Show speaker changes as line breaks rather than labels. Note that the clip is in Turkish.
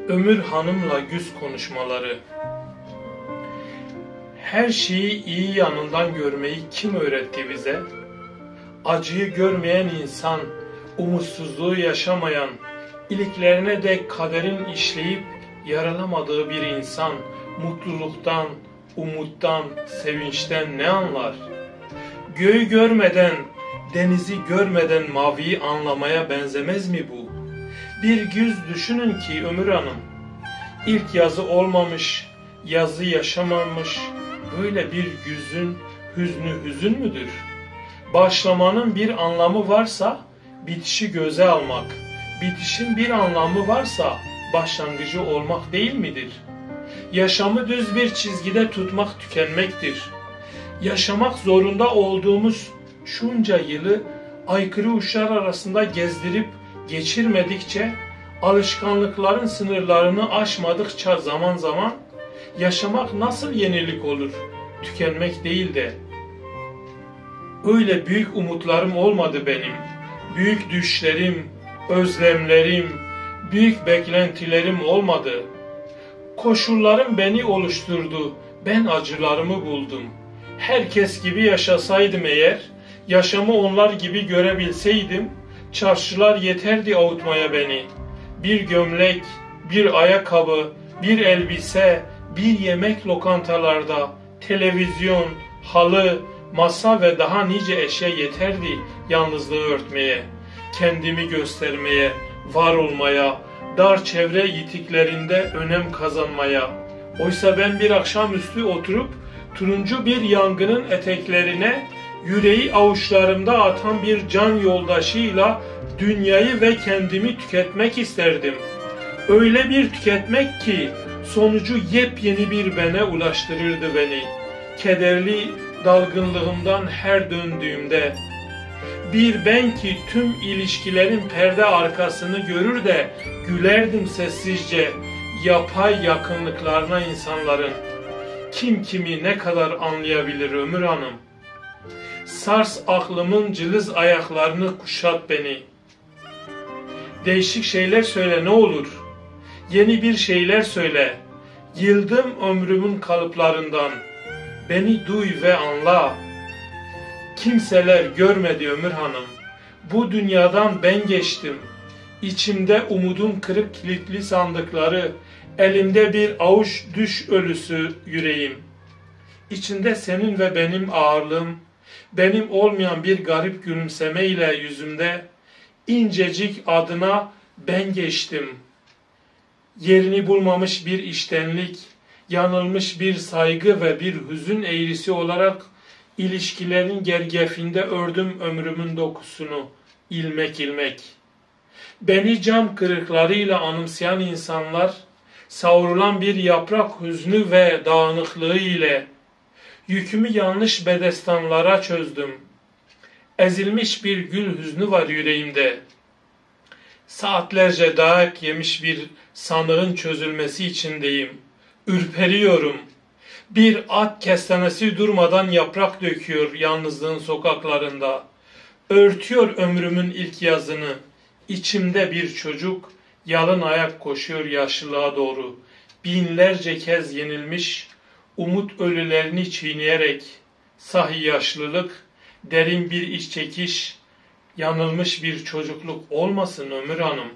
Ömür Hanım'la güz konuşmaları. Her şeyi iyi yanından görmeyi kim öğretti bize? Acıyı görmeyen insan, umutsuzluğu yaşamayan, iliklerine dek kaderin işleyip yaralamadığı bir insan, mutluluktan, umuttan, sevinçten ne anlar? Göğü görmeden, denizi görmeden maviyi anlamaya benzemez mi bu? Bir güz düşünün ki Ömür Hanım, ilk yazı olmamış, yazı yaşamamış, böyle bir güzün hüznü hüzün müdür? Başlamanın bir anlamı varsa bitişi göze almak, bitişin bir anlamı varsa başlangıcı olmak değil midir? Yaşamı düz bir çizgide tutmak tükenmektir. Yaşamak zorunda olduğumuz şunca yılı aykırı uçlar arasında gezdirip geçirmedikçe, alışkanlıkların sınırlarını aşmadıkça zaman zaman yaşamak nasıl yenilik olur? Tükenmek değil de. Öyle büyük umutlarım olmadı benim. Büyük düşlerim, özlemlerim, büyük beklentilerim olmadı. Koşullarım beni oluşturdu. Ben acılarımı buldum. Herkes gibi yaşasaydım eğer, yaşamı onlar gibi görebilseydim, çarşılar yeterdi avutmaya beni. Bir gömlek, bir ayakkabı, bir elbise, bir yemek lokantalarda, televizyon, halı, masa ve daha nice eşya yeterdi yalnızlığı örtmeye, kendimi göstermeye, var olmaya, dar çevre yitiklerinde önem kazanmaya. Oysa ben bir akşamüstü oturup turuncu bir yangının eteklerine yüreği avuçlarımda atan bir can yoldaşıyla dünyayı ve kendimi tüketmek isterdim. Öyle bir tüketmek ki sonucu yepyeni bir bene ulaştırırdı beni. Kederli dalgınlığımdan her döndüğümde bir ben ki tüm ilişkilerin perde arkasını görür de gülerdim sessizce yapay yakınlıklarına insanların. Kim kimi ne kadar anlayabilir Ömür Hanım? Sars aklımın cılız ayaklarını, kuşat beni. Değişik şeyler söyle ne olur. Yeni bir şeyler söyle. Yıldım ömrümün kalıplarından. Beni duy ve anla. Kimseler görmedi Ömür Hanım. Bu dünyadan ben geçtim. İçimde umudun kırık kilitli sandıkları, elimde bir avuç düş ölüsü yüreğim. İçinde senin ve benim ağırlığım, benim olmayan bir garip gülümsemeyle yüzümde, incecik adına ben geçtim. Yerini bulmamış bir içtenlik, yanılmış bir saygı ve bir hüzün eğrisi olarak ilişkilerin gergefinde ördüm ömrümün dokusunu, ilmek ilmek. Beni cam kırıklarıyla anımsayan insanlar, savrulan bir yaprak hüznü ve dağınıklığı ile yükümü yanlış bedestanlara çözdüm. Ezilmiş bir gül hüznü var yüreğimde. Saatlerce dayak yemiş bir sanığın çözülmesi içindeyim. Ürperiyorum. Bir at kestanesi durmadan yaprak döküyor yalnızlığın sokaklarında. Örtüyor ömrümün ilk yazını. İçimde bir çocuk yalın ayak koşuyor yaşlılığa doğru. Binlerce kez yenilmiş, umut ölülerini çiğneyerek, sahi yaşlılık, derin bir iç çekiş, yanılmış bir çocukluk olmasın Ömür Hanım.